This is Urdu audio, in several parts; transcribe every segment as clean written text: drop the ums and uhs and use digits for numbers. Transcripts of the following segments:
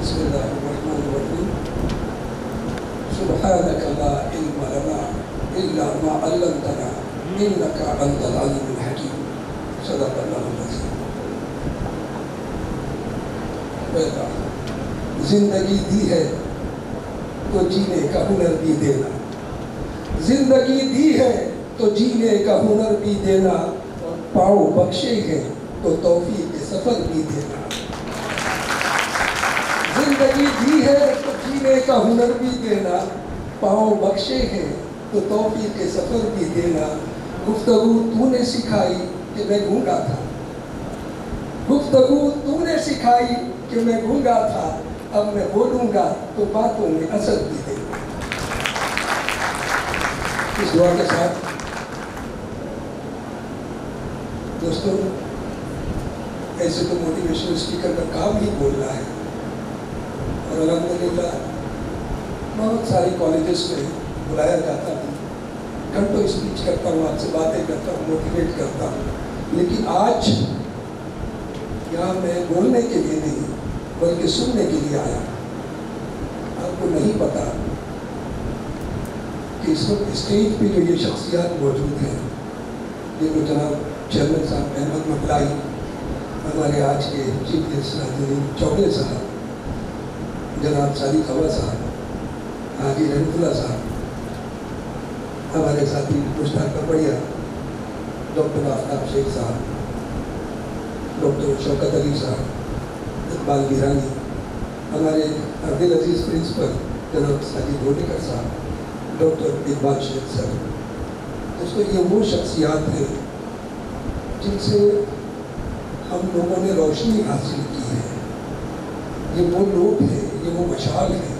بسم الله الرحمن الرحيم سبحانك لا علم لنا إلا ما علمتنا إنك أنت العليم الحكيم صدق الله العظيم. زندگی دی ہے تو جینے کا ہنر بھی دینا، زندگی دی ہے تو جینے کا ہنر بھی دینا، اور پاؤں بخشے ہیں تو توفیق کے سفر بھی دینا. زندگی دی ہے تو جینے کا ہنر بھی دینا، پاؤں بخشے ہیں تو توفیق کے سفر بھی دینا. گفتگو تو نے سکھائی کہ میں گونگا تھا، گفتگو تو نے سکھائی کہ میں گونگا تھا، اب میں بولوں گا تو باتوں میں اثر بھی دے گا. اس دعا کے ساتھ دوستوں، ایسے تو موٹیویشنل اسپیکر کا کام ہی بولنا ہے، اور الحمدللہ بہت ساری کالجز میں بلایا جاتا ہے، گھنٹوں اسپیچ کرتا ہوں، آپ سے باتیں کرتا ہوں، موٹیویٹ کرتا ہوں. لیکن آج یہاں میں بولنے کے لیے نہیں بلکہ سننے کے لیے آیا. آپ کو نہیں پتا کہ اس وقت اسٹیج پہ جو یہ شخصیات موجود ہیں، یہ تو جناب چیئرمین صاحب احمد مکلائی، ہمارے آج کے چیف گیسٹ چوکلے صاحب، جناب صادق خوا صاحب، حاجی رحمت اللہ صاحب، ہمارے ساتھی مشتاق کپڑیا، ڈاکٹر آفتاب شیخ صاحب، ڈاکٹر شوکت علی صاحب، اقبال گیرانی، ہمارے عبدالعزیز پرنسپل جناب ساجد گوڈیکر صاحب، ڈاکٹر اقبال شیخ صاحب. دوستوں، یہ وہ شخصیات ہیں جن سے ہم لوگوں نے روشنی حاصل کی ہے. یہ وہ لوگ ہیں، یہ وہ مشعل ہیں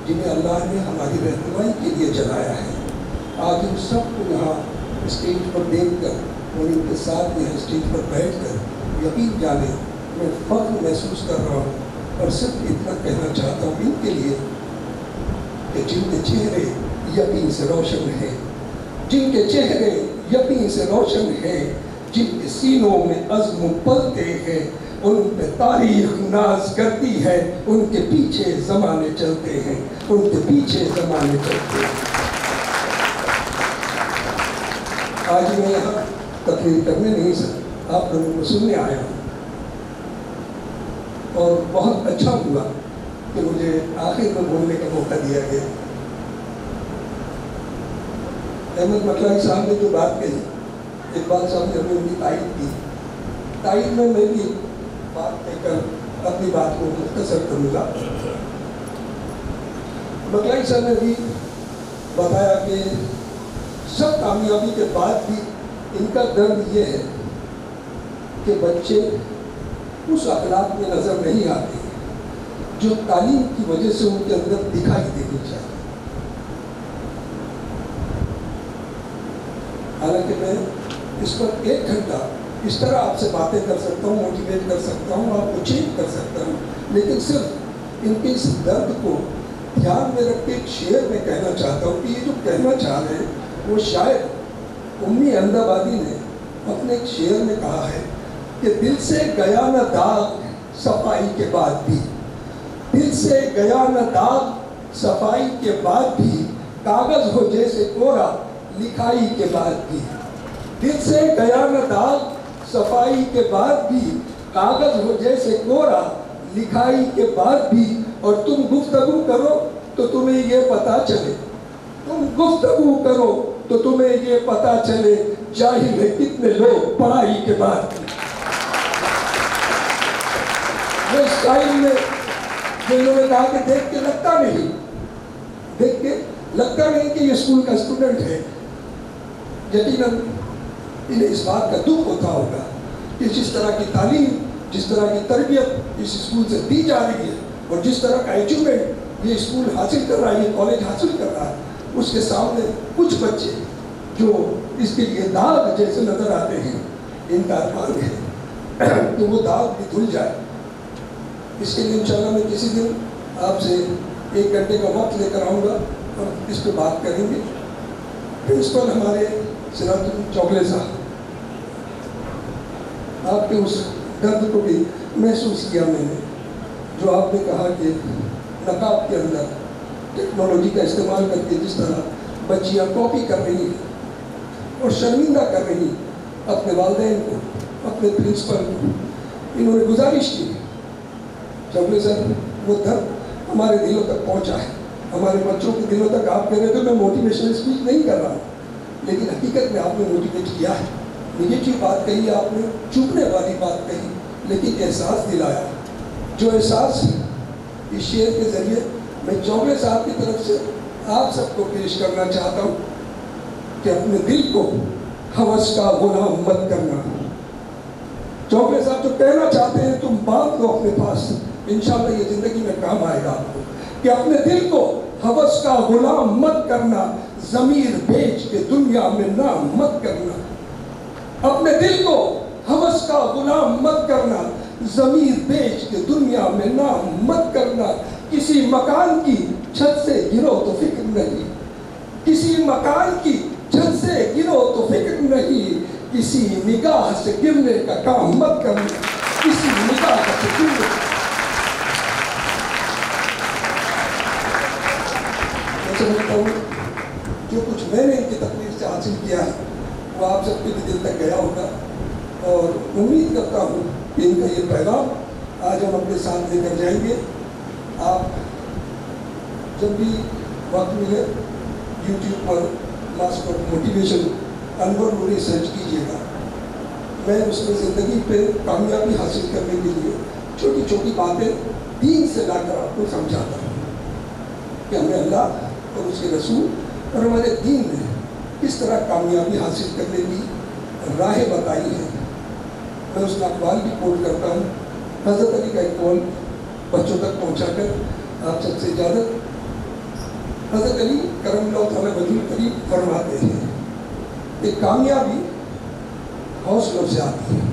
جنہیں اللہ نے ہماری رہنمائی کے لیے جلایا ہے. آج ان سب کو یہاں اسٹیج پر دیکھ کر اور ان کے ساتھ یہاں اسٹیج پر بیٹھ کر یقین جانے میں فخر محسوس کر رہا ہوں، اور صرف اتنا کہنا چاہتا ہوں ان کے لیے کہ جن کے چہرے یقین سے روشن ہیں، جن کے چہرے یقین سے روشن ہیں، جن کے سینوں میں عزم پلتے ہیں، ان پہ تاریخ ناز کرتی ہے، ان کے پیچھے زمانے چلتے ہیں، ان کے پیچھے زمانے چلتے ہیں. آج میں یہاں تقریر کرنے نہیں سکتا، آپ لوگوں کو سننے آیا ہوں، اور بہت اچھا ہوا کہ مجھے آخر میں بولنے کا موقع دیا گیا. احمد مکلائی صاحب نے جو بات کہی، اقبال صاحب نے ہمیں ان کی تائید کی، تائید میں بھی بات کہہ کر اپنی بات کو مختصر کروں گا. مکلائی صاحب نے بھی بتایا کہ سب کامیابی کے بعد بھی ان کا درد یہ ہے کہ بچے اس اخلاق میں نظر نہیں آتے جو تعلیم کی وجہ سے ان کے اندر دکھائی دینی چاہیے. حالانکہ میں اس پر 1 گھنٹہ اس طرح آپ سے باتیں کر سکتا ہوں، موٹیویٹ کر سکتا ہوں، آپ کو چینج کر سکتا ہوں، لیکن صرف ان کے اس درد کو دھیان میں رکھ کے ایک شعر میں کہنا چاہتا ہوں کہ یہ جو کہنا چاہ رہے ہیں وہ شاید امی احمد آبادی نے اپنے ایک شعر میں کہا ہے کہ دل سے گیا نہ داغ صفائی کے بعد بھی، دل سے گیا نہ داغ صفائی کے بعد بھی، کاغذ ہو جیسے کوڑا لکھائی کے بعد بھی. دل سے گیا نہ داغ صفائی کے بعد بھی، کاغذ ہو جیسے کوڑا لکھائی کے بعد بھی. اور تم گفتگو کرو تو تمہیں یہ پتہ چلے، تم گفتگو کرو تو تمہیں یہ پتہ چلے، جاہل ہے کتنے لوگ پڑھائی کے بعد. وہ اسٹائل میں جنہوں نے کہا کہ دیکھ کے لگتا نہیں، دیکھ کے لگتا نہیں کہ یہ اسکول کا اسٹوڈنٹ ہے. یقیناً انہیں اس بات کا دکھ ہوتا ہوگا کہ جس طرح کی تعلیم، جس طرح کی تربیت اس اسکول سے دی جا رہی ہے، اور جس طرح کا ایچیومنٹ یہ اسکول حاصل کر رہا ہے، یہ کالج حاصل کر رہا ہے، اس کے سامنے کچھ بچے جو اس کے لیے داغ جیسے نظر آتے ہیں، ان کا ارمان ہے تو وہ داغ بھی دھل جائے. اس کے لیے انشاءاللہ میں کسی دن آپ سے 1 گھنٹے کا وقت لے کر آؤں گا اور اس پہ بات کریں گے. پرنسپل ہمارے سراج چوکلے صاحب، آپ کے اس درد کو بھی محسوس کیا میں نے. جو آپ نے کہا کہ نقاب کے اندر ٹیکنالوجی کا استعمال کر کے جس طرح بچیاں کاپی کر رہی ہیں اور شرمندہ کر رہی اپنے والدین کو، اپنے پرنسپل کو، انہوں نے گزارش کی چوگلے صاحب وہ درد ہمارے دلوں تک پہنچا ہے، ہمارے بچوں کے دلوں تک. آپ کہہ رہے تھے میں موٹیویشنل اسپیچ نہیں کر رہا ہوں، لیکن حقیقت میں آپ نے موٹیویٹ کیا ہے. نگیٹو بات کہی آپ نے، چبھنے والی بات کہی، لیکن احساس دلایا. جو احساس اس شعر کے ذریعے میں چوگلے صاحب کی طرف سے آپ سب کو پیش کرنا چاہتا ہوں کہ اپنے دل کو ہوس کا غلام مت کرنا. چوگلے صاحب جو کہنا چاہتے ہیں تم باندھ لو اپنے پاس، انشاءاللہ یہ زندگی میں کام آئے گا آپ کو، کہ اپنے دل کو ہوس کا غلام مت کرنا، ضمیر بیچ کے دنیا میں نام مت کرنا. اپنے دل کو ہوس کا غلام مت کرنا، ضمیر بیچ کے دنیا میں نام مت کرنا. کسی مکان کی چھت سے گرو تو فکر نہیں، کسی مکان کی چھت سے گرو تو فکر نہیں. کسی نگاہ سے گرنے کا کام مت کرنا، کسی نگاہ سے گرنے. میں سمجھتا ہوں جو کچھ میں نے ان کی تقریر سے حاصل کیا ہے وہ آپ سب کے بھی دل تک گیا ہوگا، اور امید کرتا ہوں کہ ان کا یہ پیغام آج ہم اپنے ساتھ لے کر جائیں گے. آپ جب بھی وقت ملے یوٹیوب پر ماسٹر موٹیویشن انور نوری سرچ کیجیے گا. میں اس میں زندگی پہ کامیابی حاصل کرنے کے لیے چھوٹی چھوٹی باتیں دین سے لا کر آپ کو سمجھاتا ہوں کہ ہمیں اللہ اور اس کے رسول اور ہمارے دین نے کس طرح کامیابی حاصل کرنے کی راہیں بتائی ہیں. میں اس کا اقوال بھی کوٹ کرتا ہوں. حضرت علی کا ایک قول بچوں تک پہنچا کر آپ سب سے اجازت. حضرت علی کرم اللہ تعالیٰ وجہ کریم فرماتے ہیں کہ کامیابی حوصلوں سے آتی ہے،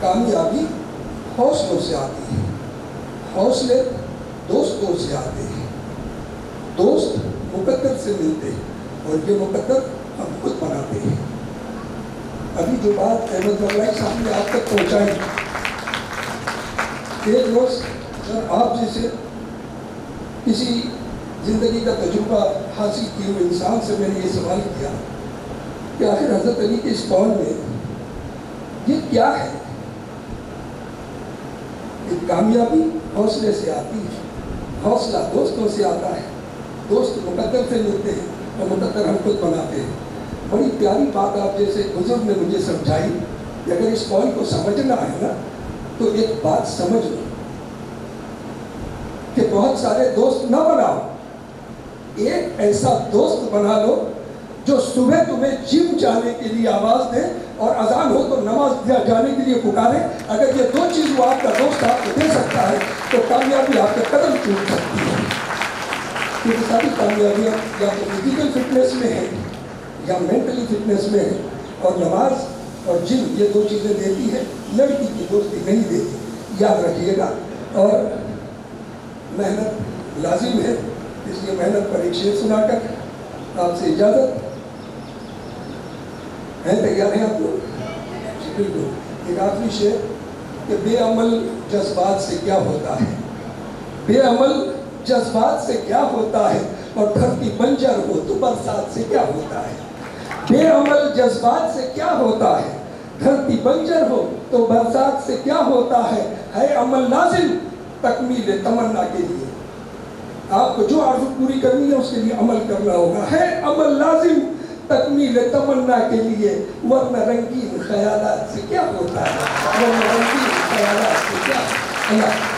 کامیابی حوصلوں سے آتی ہے. حوصلے دوستوں سے آتے ہیں، دوست مقدر سے ملتے ہیں، اور یہ مقدر ہم خود بناتے ہیں. ابھی جو بات احمد مغلائی صاحب نے آپ تک پہنچائی، ایک روز جب آپ جیسے کسی زندگی کا تجربہ حاصل کیے ہوئے انسان سے میں نے یہ سوال کیا کہ آخر حضرت علی کے اس قول میں یہ کیا ہے کہ کامیابی حوصلے سے آتی ہے، حوصلہ دوستوں سے آتا ہے، دوست مقدر سے ملتے ہیں اور مقدر ہم خود بناتے ہیں. بڑی پیاری بات آپ جیسے بزرگ نے مجھے سمجھائی کہ اگر اس قول کو سمجھنا ہے نا تو ایک بات سمجھ لو کہ بہت سارے دوست نہ بناؤ، ایک ایسا دوست بنا لو جو صبح تمہیں جم جانے کے لیے آواز دے اور اذان ہو تو نماز جانے کے لیے پکارے. اگر یہ دو چیز وہ آپ کا دوست آپ کو دے سکتا ہے تو کامیابی آپ کے قدم چوم سکتی ہے. کیونکہ ساری کامیابیاں یا تو فزیکل فٹنس میں ہے یا مینٹلی فٹنس میں ہے، اور نماز اور جم یہ دو چیزیں دیتی ہے، لڑکی کی دوستی نہیں دیتی. یاد رکھیے گا. اور محنت لازم ہے، اس لیے محنت پر ایک شعر سنا کر آپ سے اجازت ہے. تیار ہیں آپ لوگ؟ بالکل. ایک آخری شعر کہ بے عمل جذبات سے کیا ہوتا ہے، بے عمل جذبات سے کیا ہوتا ہے، اور دھرتی بنجر ہو تو برسات سے کیا ہوتا ہے. بے عمل جذبات سے کیا ہوتا ہے، دھرتی بنجر ہو تو برسات سے کیا ہوتا ہے. ہے عمل لازم تکمیل تمنا کے لیے. آپ کو جو آرزو پوری کرنی ہے اس کے لیے عمل کرنا ہوگا. ہے عمل لازم تکمیل تمنا کے لیے، ورنہ رنگین خیالات سے کیا ہوتا ہے، ورنہ رنگین خیالات سے کیا. اللہ